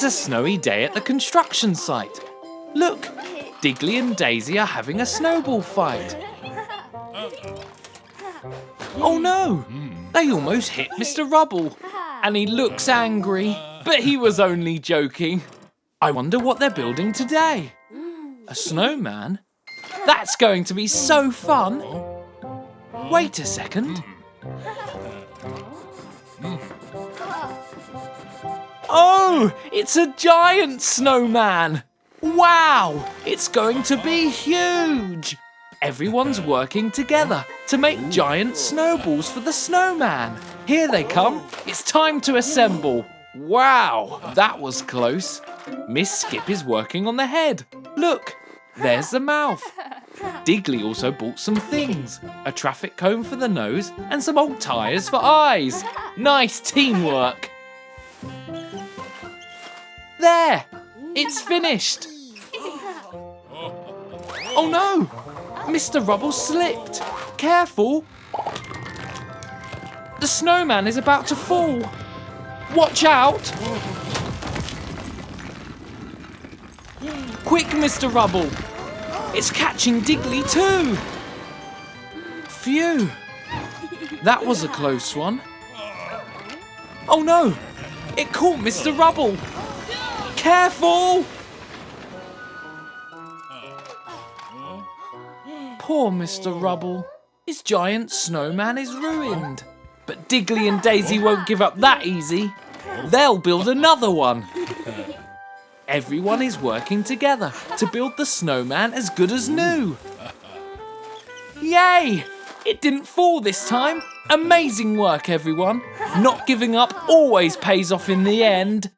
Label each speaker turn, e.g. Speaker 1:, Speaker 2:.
Speaker 1: a snowy day at the construction site. Look, Digley and Dazey are having a snowball fight. Oh no, they almost hit Mr. Rubble, and he looks angry, but he was only joking. I wonder what they're building today. A snowman? That's going to be so fun. Wait a second. Oh, it's a giant snowman. Wow, it's going to be huge. Everyone's working together to make giant snowballs for the snowman. Here they come. It's time to assemble. Wow, that was close. Miss Skip is working on the head. Look, there's the mouth. Digley also bought some things. A traffic cone for the nose and some old tyres for eyes. Nice teamwork. There, it's finished. Oh no, Mr. Rubble slipped. Careful. The snowman is about to fall. Watch out. Quick, Mr. Rubble. It's catching Digley too. Phew. That was a close one. Oh no, it caught Mr. Rubble. Careful. Poor Mr. Rubble. His giant snowman is ruined. But Digley and Dazey won't give up that easy. They'll build another one. Everyone is working together to build the snowman as good as new. Yay! It didn't fall this time. Amazing work, everyone. Not giving up always pays off in the end.